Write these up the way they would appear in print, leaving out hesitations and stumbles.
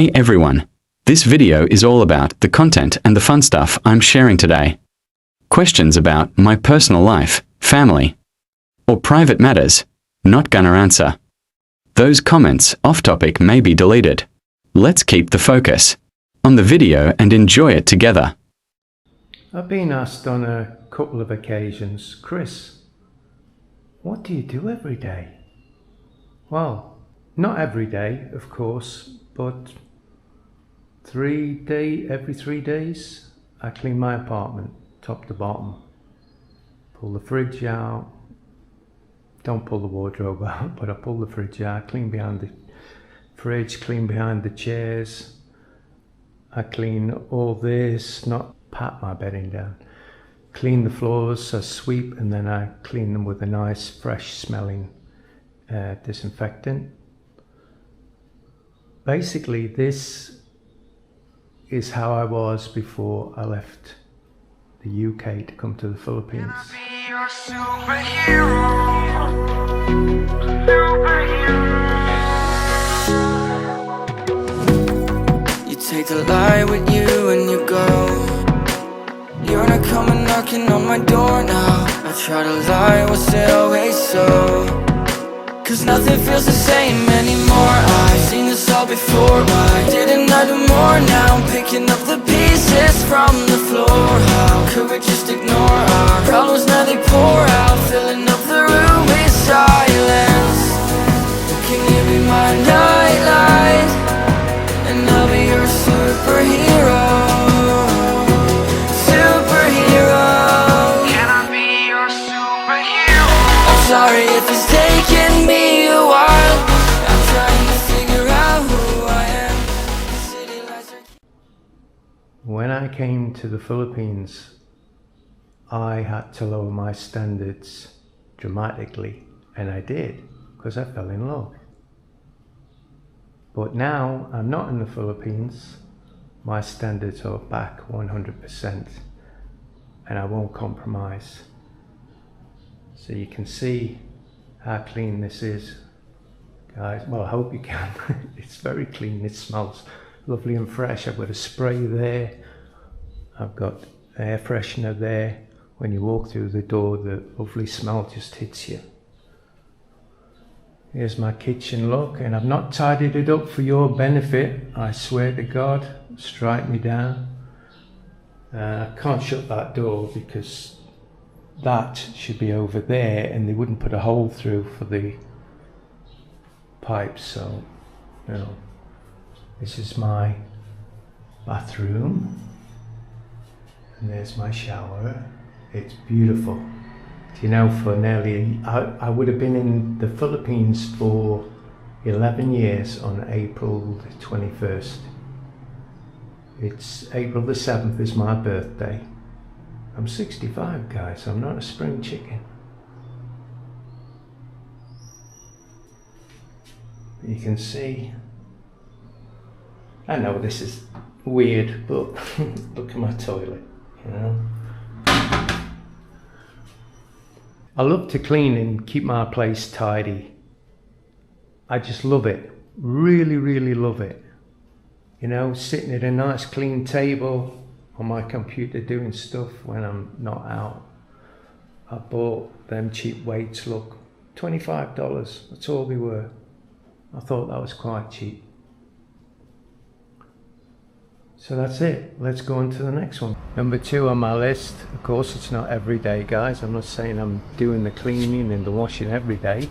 Hey everyone, this video is all about the content and the fun stuff I'm sharing today. Questions about my personal life, family, or private matters, not gonna answer. Those comments off topic may be deleted. Let's keep the focus on the video and enjoy it together. I've been asked on a couple of occasions, Chris, what do you do every day? Well, not every day, of course, but every 3 days, I clean my apartment, top to bottom. Pull the fridge out, don't pull the wardrobe out, but I pull the fridge out, clean behind the fridge, clean behind the chairs. I clean all this, not pat my bedding down. Clean the floors, I sweep, and then I clean them with a nice fresh smelling disinfectant. Basically, this is how I was before I left the UK to come to the Philippines. You take the light with you and you go. You're not coming knocking on my door now. I try to lie, was it always so? Cause nothing feels the same anymore. I've seen this all before. Why didn't I do more? Now I'm picking up the pieces from the floor. How could we just ignore our problems? Now they pour out, filling up the room with silence. Can you be my nightlight? And I'll be your superhero. Superhero. Can I be your superhero? I'm sorry if it's taking me a while. I'm trying to figure out who I am. City lights are... When I came to the Philippines, I had to lower my standards dramatically, and I did, because I fell in love. But now I'm not in the Philippines, my standards are back 100%, and I won't compromise. So you can see how clean this is, guys. Well, I hope you can. It's very clean, it smells lovely and fresh. I've got a spray there, I've got air freshener there. When you walk through the door, the lovely smell just hits you. Here's my kitchen look, and I've not tidied it up for your benefit. I swear to God, strike me down. I can't shut that door because that should be over there, and they wouldn't put a hole through for the pipes. So, you know, this is my bathroom, and there's my shower. It's beautiful. You know, for nearly, I would have been in the Philippines for 11 years on April the 21st. It's April the 7th is my birthday. I'm 65, guys, I'm not a spring chicken. You can see, I know this is weird, but look at my toilet, you know. I love to clean and keep my place tidy. I just love it, really, really love it. You know, sitting at a nice clean table on my computer doing stuff when I'm not out. I bought them cheap weights, look, $25, that's all they were. I thought that was quite cheap. So that's it, let's go on to the next one. Number 2 on my list, of course it's not every day, guys. I'm not saying I'm doing the cleaning and the washing every day.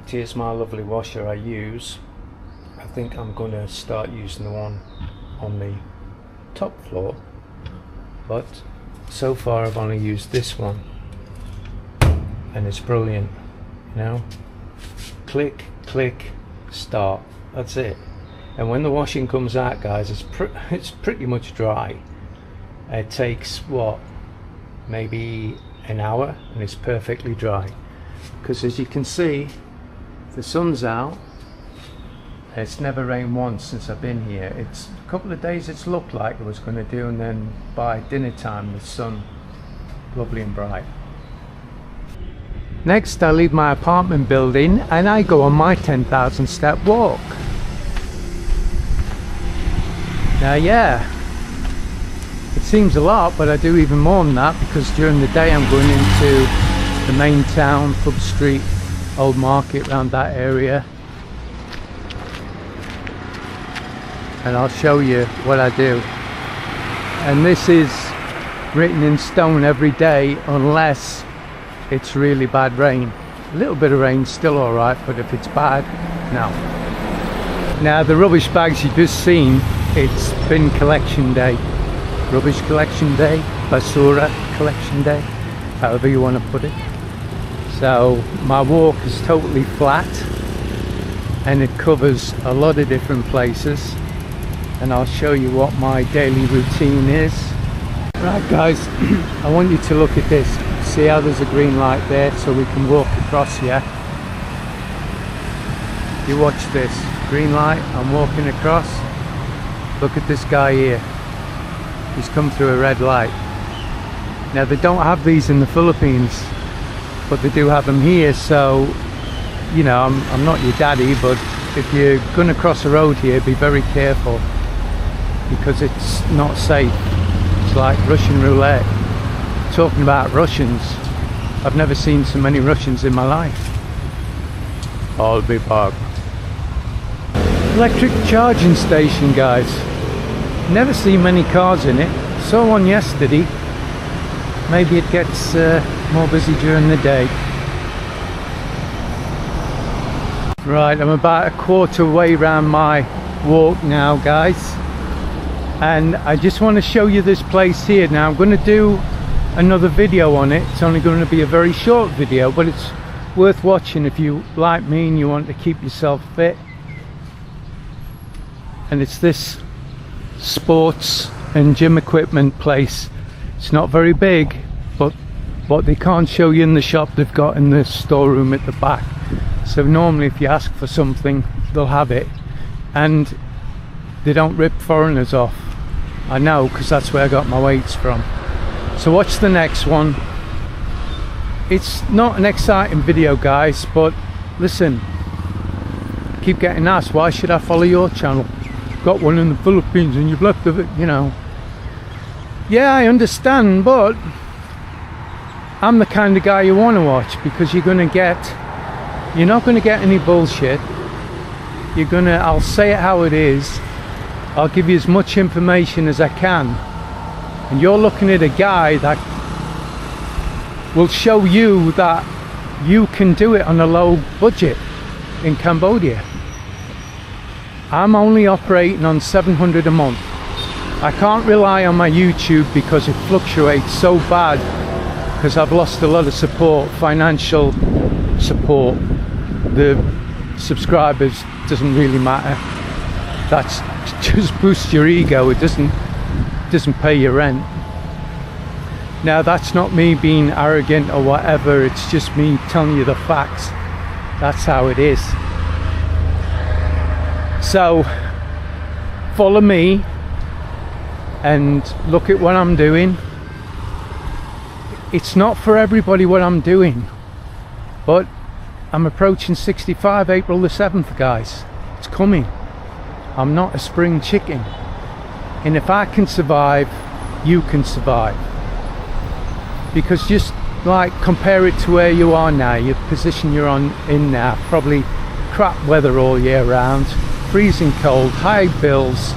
Here's my lovely washer I use. I think I'm going to start using the one on the top floor, but so far I've only used this one, and it's brilliant, you know. Click, click, start, that's it. And when the washing comes out, guys, it's pretty much dry. It takes, what, maybe an hour, and it's perfectly dry. Because as you can see, the sun's out. It's never rained once since I've been here. It's a couple of days it's looked like it was going to do, and then by dinner time the sun, lovely and bright. Next, I leave my apartment building and I go on my 10,000 step walk. Now yeah, it seems a lot, but I do even more than that, because during the day I'm going into the main town, Pub Street, Old Market, around that area, and I'll show you what I do. And this is written in stone every day, unless it's really bad rain. A little bit of rain still alright, but if it's bad, no. Now the rubbish bags you've just seen, it's bin collection day, rubbish collection day, basura collection day, however you want to put it. So my walk is totally flat and it covers a lot of different places, and I'll show you what my daily routine is. Right guys, I want you to look at this. See how there's a green light there, so we can walk across here. You watch this, green light, I'm walking across. Look at this guy here, he's come through a red light. Now they don't have these in the Philippines, but they do have them here, so you know, I'm not your daddy, but if you're going to cross a road here, be very careful, because it's not safe. It's like Russian roulette. Talking about Russians, I've never seen so many Russians in my life. I'll be back. Electric charging station, guys. Never seen many cars in it. Saw one yesterday. Maybe it gets more busy during the day. Right, I'm about a quarter way around my walk now, guys, and I just want to show you this place here. Now I'm going to do another video on it. It's only going to be a very short video, but it's worth watching if you, like me, and you want to keep yourself fit. And it's this sports and gym equipment place. It's not very big, but what they can't show you in the shop, they've got in the storeroom at the back. So normally if you ask for something, they'll have it, and they don't rip foreigners off. I know, because that's where I got my weights from. So watch the next one. It's not an exciting video, guys, but listen, keep getting asked, why should I follow your channel? Got one in the Philippines and you've left of it, you know. Yeah, I understand, but I'm the kind of guy you want to watch, because you're not going to get any bullshit. I'll say it how it is. I'll give you as much information as I can. And you're looking at a guy that will show you that you can do it on a low budget in Cambodia. I'm only operating on 700 a month. I can't rely on my YouTube because it fluctuates so bad, because I've lost a lot of support, financial support. The subscribers doesn't really matter. That's just boosts your ego. It doesn't pay your rent. Now that's not me being arrogant or whatever, it's just me telling you the facts. That's how it is. So follow me and look at what I'm doing. It's not for everybody what I'm doing, but I'm approaching 65 April the 7th, guys. It's coming. I'm not a spring chicken, and if I can survive, you can survive. Because just like compare it to where you are now, your position you're in now, probably crap weather all year round, freezing cold, high bills,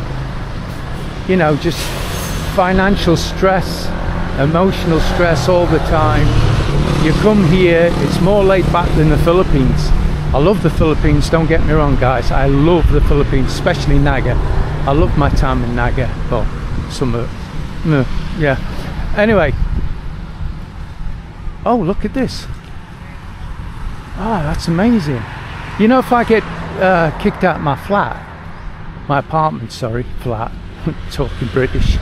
you know, just financial stress, emotional stress all the time. You come here, it's more laid back than the Philippines. I love the Philippines, don't get me wrong, guys. I love the Philippines, especially Naga. I love my time in Naga. Well, some of it, yeah. Anyway, oh, look at this. Ah, that's amazing. You know, if I get kicked out my flat, my apartment, sorry, flat, talking British,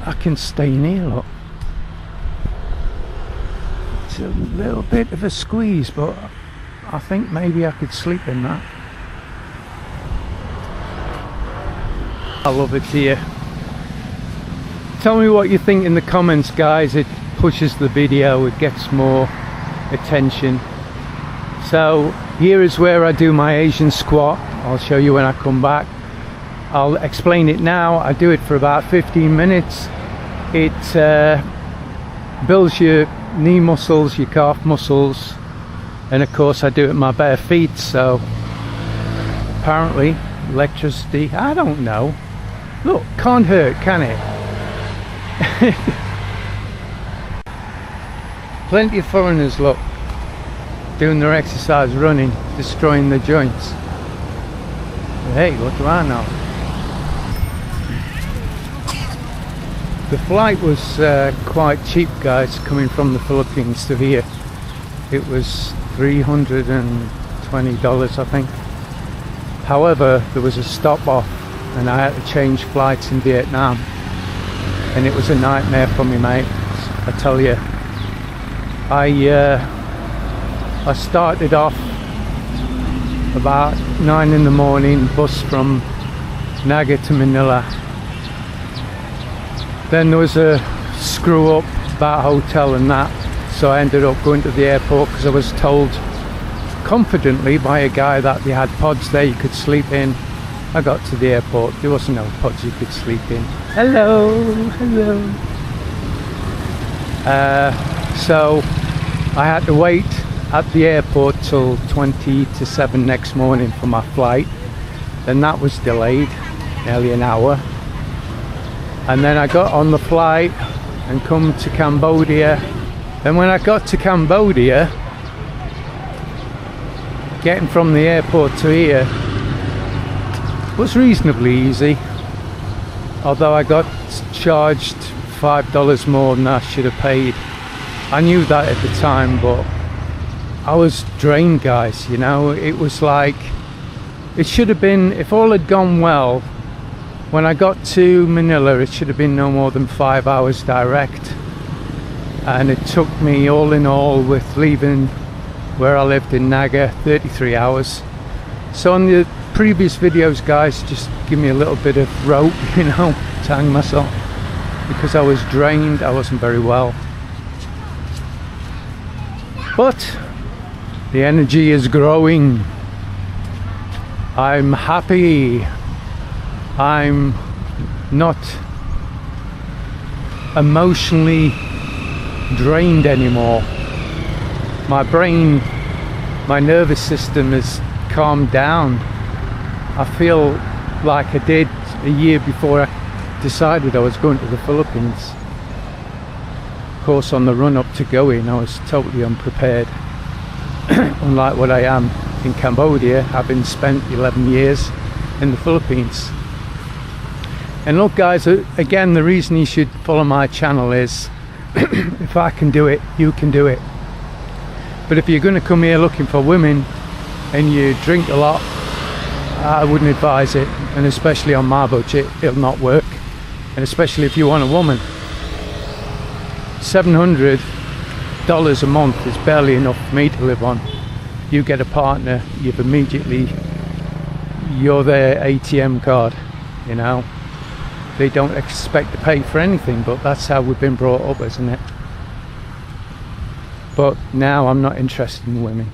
I can stay in here, look. It's a little bit of a squeeze, but I think maybe I could sleep in that. I love it here. Tell me what you think in the comments, guys. It pushes the video, it gets more attention. So here is where I do my Asian squat. I'll show you when I come back. I'll explain it now. I do it for about 15 minutes. It builds your knee muscles, your calf muscles, and of course I do it with my bare feet, so apparently electricity, I don't know. Look, can't hurt, can it? Plenty of foreigners, look, doing their exercise, running, destroying their joints. Hey, what do I know? The flight was quite cheap, guys, coming from the Philippines to here. It was $320, I think. However, there was a stop off and I had to change flights in Vietnam, and it was a nightmare for me, mate. I tell you, I started off about 9 in the morning, bus from Naga to Manila. Then there was a screw up about hotel and that, so I ended up going to the airport because I was told confidently by a guy that they had pods there you could sleep in. I got to the airport, there wasn't no pods you could sleep in. Hello, hello. So I had to wait at the airport till 20 to 7 next morning for my flight. Then that was delayed nearly an hour. And then I got on the flight and come to Cambodia. And when I got to Cambodia, getting from the airport to here was reasonably easy, although I got charged $5 more than I should have paid. I knew that at the time, but I was drained, guys, you know. It was like, it should have been, if all had gone well, when I got to Manila, it should have been no more than 5 hours direct, and it took me all in all, with leaving where I lived in Naga, 33 hours. So on the previous videos, guys, just give me a little bit of rope, you know, to hang myself, because I was drained, I wasn't very well. But the energy is growing. I'm happy. I'm not emotionally drained anymore. My brain, my nervous system has calmed down. I feel like I did a year before I decided I was going to the Philippines. Of course, on the run up to going, I was totally unprepared. Unlike what I am in Cambodia, having spent 11 years in the Philippines. And look, guys, again, the reason you should follow my channel is if I can do it, you can do it. But if you're going to come here looking for women and you drink a lot, I wouldn't advise it, and especially on my budget, it'll not work. And especially if you want a woman, $700 a month is barely enough for me to live on. You get a partner, you're their ATM card, you know. They don't expect to pay for anything, but that's how we've been brought up, isn't it? But now I'm not interested in women.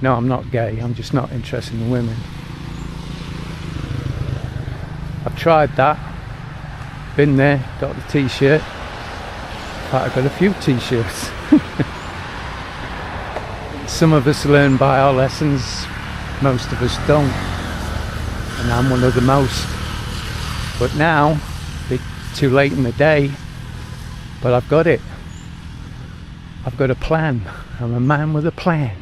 No, I'm not gay, I'm just not interested in women. I've tried that, been there, got the t-shirt. In fact, I've got a few t-shirts. Some of us learn by our lessons, most of us don't, and I'm one of the most. But now, a bit too late in the day, but I've got it. I've got a plan. I'm a man with a plan.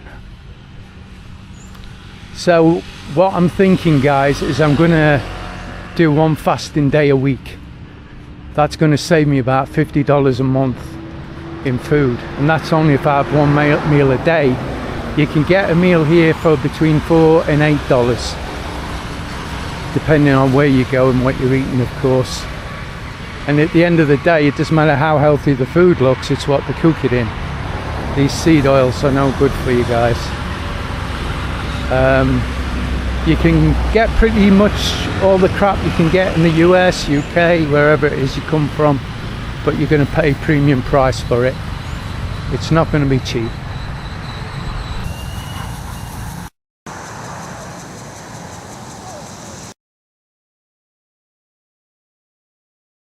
So what I'm thinking, guys, is I'm gonna do one fasting day a week. That's gonna save me about $50 a month in food, and that's only if I have one meal a day. You can get a meal here for between $4 and $8, depending on where you go and what you're eating, of course. And at the end of the day, it doesn't matter how healthy the food looks, it's what they cook it in. These seed oils are no good for you guys. You can get pretty much all the crap you can get in the US, UK, wherever it is you come from, but you're going to pay premium price for it. It's not going to be cheap.